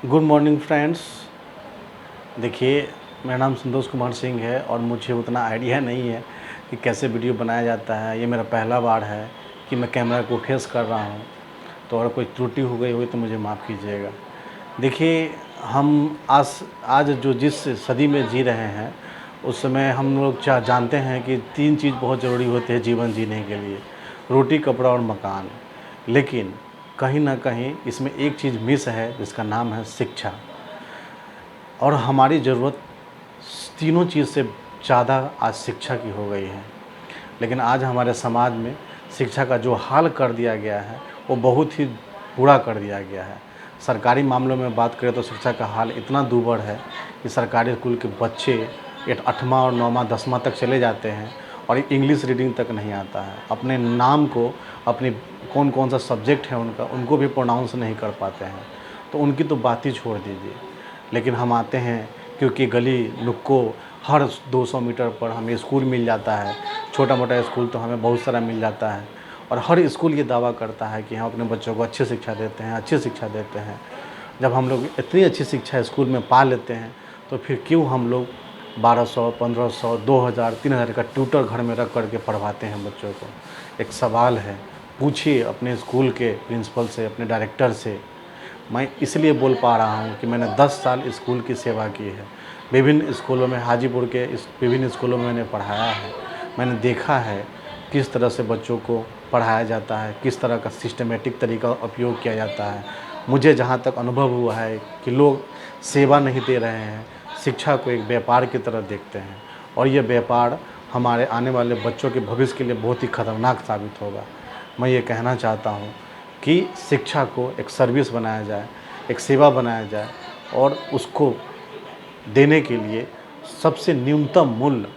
Good morning friends. देखिए, मेरा नाम संतोष कुमार सिंह है और मुझे उतना आइडिया नहीं है कि कैसे वीडियो बनाया जाता है। ये मेरा पहला बार है कि मैं कैमरा को फेस कर रहा हूँ, तो अगर कोई त्रुटि हो गई हो तो मुझे माफ़ कीजिएगा। देखिए, हम आज जो जिस सदी में जी रहे हैं, उस समय हम लोग जानते हैं कि 3 चीज़ बहुत ज़रूरी होती है जीवन जीने के लिए, रोटी, कपड़ा और मकान। लेकिन कहीं न कहीं इसमें एक चीज़ मिस है जिसका नाम है शिक्षा। और हमारी ज़रूरत तीनों चीज़ से ज़्यादा आज शिक्षा की हो गई है। लेकिन आज हमारे समाज में शिक्षा का जो हाल कर दिया गया है, वो बहुत ही बुरा कर दिया गया है। सरकारी मामलों में बात करें तो शिक्षा का हाल इतना दूभर है कि सरकारी स्कूल के बच्चे 8वां और 9वां 10वां तक चले जाते हैं और इंग्लिश रीडिंग तक नहीं आता है। अपने नाम को, अपनी कौन-कौन सा सब्जेक्ट है उनको भी प्रोनाउंस नहीं कर पाते हैं। तो उनकी तो बात ही छोड़ दीजिए। लेकिन हम आते हैं क्योंकि गली नुक्कों हर 200 मीटर पर हमें स्कूल मिल जाता है। छोटा-मोटा स्कूल तो हमें बहुत सारा मिल जाता है और हर स्कूल ये दावा करता है कि हम अपने बच्चों को अच्छी शिक्षा देते हैं, अच्छी शिक्षा देते हैं। जब हम लोग इतनी अच्छी शिक्षा स्कूल में पा लेते हैं, तो फिर क्यों हम लोग 1200, 1500, 2000, 3000 का ट्यूटर घर में रख कर के पढ़वाते हैं बच्चों को? एक सवाल है, पूछिए अपने स्कूल के प्रिंसिपल से, अपने डायरेक्टर से। मैं इसलिए बोल पा रहा हूँ कि मैंने 10 साल स्कूल की सेवा की है। विभिन्न स्कूलों में, हाजीपुर के विभिन्न स्कूलों में मैंने पढ़ाया है। मैंने देखा है किस तरह से बच्चों को पढ़ाया जाता है, किस तरह का सिस्टमेटिक तरीका उपयोग किया जाता है। मुझे जहाँ तक अनुभव हुआ है कि लोग सेवा नहीं दे रहे हैं, शिक्षा को एक व्यापार की तरह देखते हैं और ये व्यापार हमारे आने वाले बच्चों के भविष्य के लिए बहुत ही खतरनाक साबित होगा। मैं ये कहना चाहता हूँ कि शिक्षा को एक सर्विस बनाया जाए, एक सेवा बनाया जाए और उसको देने के लिए सबसे न्यूनतम मूल्य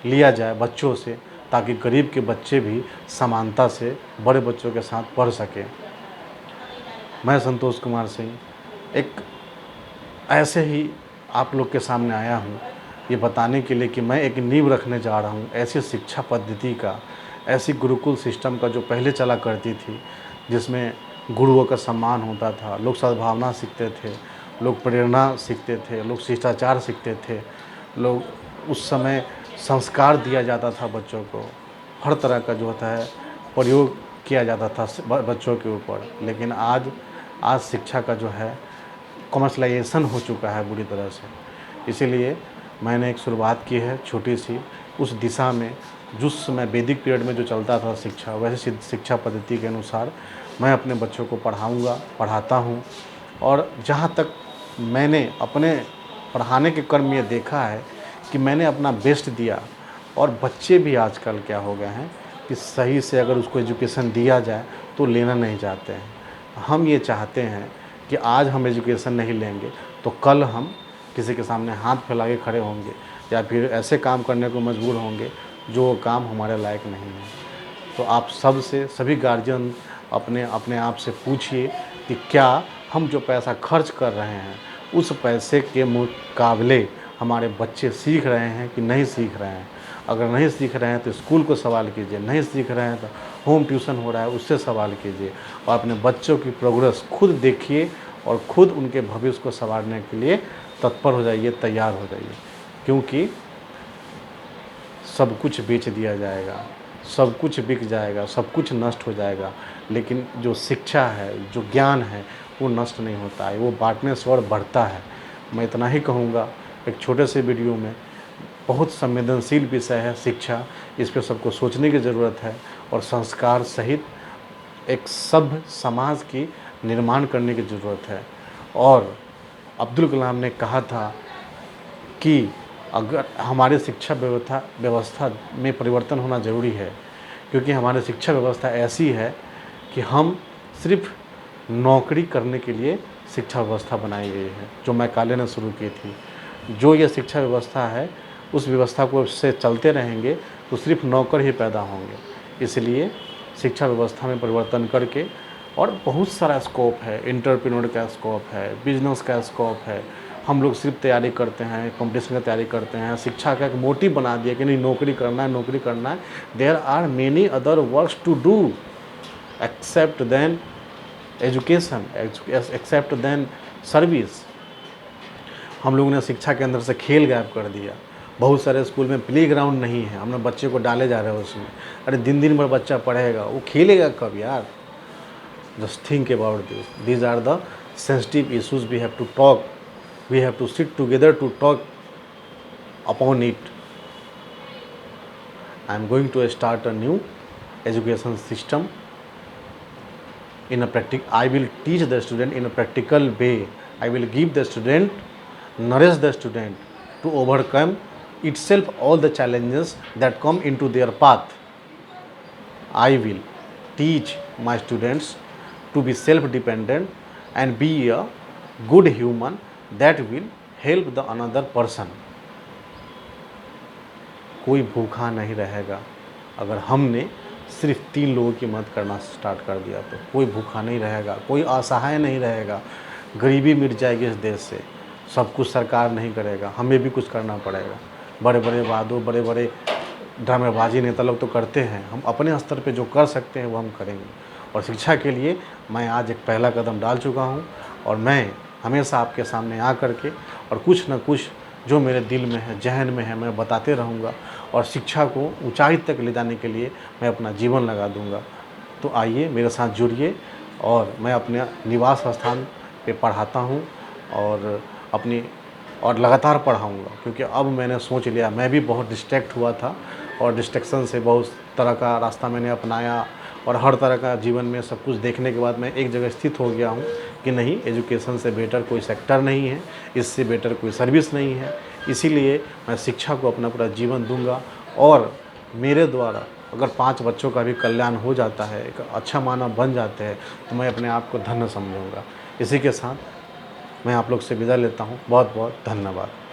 लिया जाए बच्चों से, ताकि गरीब के बच्चे भी समानता से बड़े बच्चों के साथ पढ़ सकें। मैं संतोष कुमार सिंह एक ऐसे ही आप लोग के सामने आया हूँ ये बताने के लिए कि मैं एक नींव रखने जा रहा हूँ ऐसी शिक्षा पद्धति का, ऐसी गुरुकुल सिस्टम का जो पहले चला करती थी, जिसमें गुरुओं का सम्मान होता था, लोग सद्भावना सीखते थे, लोग प्रेरणा सीखते थे, लोग शिष्टाचार सीखते थे, लोग उस समय संस्कार दिया जाता था बच्चों को, हर तरह का जो होता है प्रयोग किया जाता था बच्चों के ऊपर। लेकिन आज शिक्षा का जो है कमर्शलाइजेशन हो चुका है बुरी तरह से। इसीलिए मैंने एक शुरुआत की है छोटी सी, उस दिशा में जिस समय वैदिक पीरियड में जो चलता था शिक्षा, वैसे शिक्षा पद्धति के अनुसार मैं अपने बच्चों को पढ़ाऊँगा, पढ़ाता हूँ। और जहाँ तक मैंने अपने पढ़ाने के क्रम में ये देखा है कि मैंने अपना बेस्ट दिया और बच्चे भी आजकल क्या हो गए हैं कि सही से अगर उसको एजुकेशन दिया जाए तो लेना नहीं चाहते हैं। हम ये चाहते हैं कि आज हम एजुकेशन नहीं लेंगे तो कल हम किसी के सामने हाथ फैला के खड़े होंगे या फिर ऐसे काम करने को मजबूर होंगे जो काम हमारे लायक नहीं है। तो आप सभी गार्जियन अपने अपने आप से पूछिए कि क्या हम जो पैसा खर्च कर रहे हैं उस पैसे के मुकाबले हमारे बच्चे सीख रहे हैं कि नहीं सीख रहे हैं। अगर नहीं सीख रहे हैं तो स्कूल को सवाल कीजिए, नहीं सीख रहे हैं तो होम ट्यूशन हो रहा है उससे सवाल कीजिए और अपने बच्चों की प्रोग्रेस खुद देखिए और खुद उनके भविष्य को संवारने के लिए तत्पर हो जाइए, तैयार हो जाइए। क्योंकि सब कुछ बेच दिया जाएगा, सब कुछ बिक जाएगा, सब कुछ नष्ट हो जाएगा, लेकिन जो शिक्षा है, जो ज्ञान है, वो नष्ट नहीं होता है, वो बाँटने से और बढ़ता है। मैं इतना ही कहूँगा एक छोटे से वीडियो में। बहुत संवेदनशील विषय है शिक्षा, इस पे सबको सोचने की ज़रूरत है और संस्कार सहित एक सभ्य समाज की निर्माण करने की ज़रूरत है। और अब्दुल कलाम ने कहा था कि अगर हमारे शिक्षा व्यवस्था में परिवर्तन होना ज़रूरी है, क्योंकि हमारी शिक्षा व्यवस्था ऐसी है कि हम सिर्फ नौकरी करने के लिए शिक्षा व्यवस्था बनाई गई है, जो मैकाले ने शुरू की थी। जो ये शिक्षा व्यवस्था है, उस व्यवस्था को से चलते रहेंगे तो सिर्फ नौकर ही पैदा होंगे। इसलिए शिक्षा व्यवस्था में परिवर्तन करके, और बहुत सारा स्कोप है, एंटरप्रेन्योर का स्कोप है, बिजनेस का स्कोप है। हम लोग सिर्फ तैयारी करते हैं, कंपटीशन की तैयारी करते हैं, शिक्षा का एक मोटिव बना दिया कि नहीं नौकरी करना है, नौकरी करना है। There are many other works to do except then education except then service. हम लोगों ने शिक्षा के अंदर से खेल गायब कर दिया। बहुत सारे स्कूल में प्लेग्राउंड नहीं है, हमने बच्चे को डाले जा रहे हैं उसमें। अरे दिन दिन भर बच्चा पढ़ेगा, वो खेलेगा कब यार? Just think about this. These are the sensitive issues we have to talk, we have to sit together to talk upon it. I am going to start a new education system in a I will teach the student in a practical way. I will give the student, nourish the student to overcome itself all the challenges that come into their path. I will teach my students to be self-dependent and be a good human that will help the another person. कोई भूखा नहीं रहेगा अगर हमने सिर्फ 3 लोगों की मदद करना स्टार्ट कर दिया तो। कोई भूखा नहीं रहेगा, कोई असहाय नहीं रहेगा, गरीबी मिट जाएगी इस देश से। सब कुछ सरकार नहीं करेगा, हमें भी कुछ करना पड़ेगा। बड़े बड़े वादों, बड़े बड़े ड्रामेबाजी नेता लोग तो करते हैं, हम अपने स्तर पे जो कर सकते हैं वो हम करेंगे। और शिक्षा के लिए मैं आज एक पहला कदम डाल चुका हूँ और मैं हमेशा आपके सामने आ कर के और कुछ न कुछ जो मेरे दिल में है, जहन में है, मैं बताते रहूँगा और शिक्षा को ऊंचाई तक ले जाने के लिए मैं अपना जीवन लगा दूँगा। तो आइए मेरे साथ जुड़िए। और मैं अपने निवास स्थान पे पढ़ाता हूँ और लगातार पढ़ाऊँगा, क्योंकि अब मैंने सोच लिया, मैं भी बहुत डिस्ट्रैक्ट हुआ था और डिस्ट्रैक्शन से बहुत तरह का रास्ता मैंने अपनाया और हर तरह का जीवन में सब कुछ देखने के बाद मैं एक जगह स्थित हो गया हूँ कि नहीं, एजुकेशन से बेटर कोई सेक्टर नहीं है, इससे बेटर कोई सर्विस नहीं है। इसीलिए मैं शिक्षा को अपना पूरा जीवन दूंगा और मेरे द्वारा अगर 5 बच्चों का भी कल्याण हो जाता है, एक अच्छा मानव बन जाते हैं, तो मैं अपने आप को धन्य समझूंगा। इसी के साथ मैं आप लोग से विदा लेता हूँ। बहुत बहुत धन्यवाद।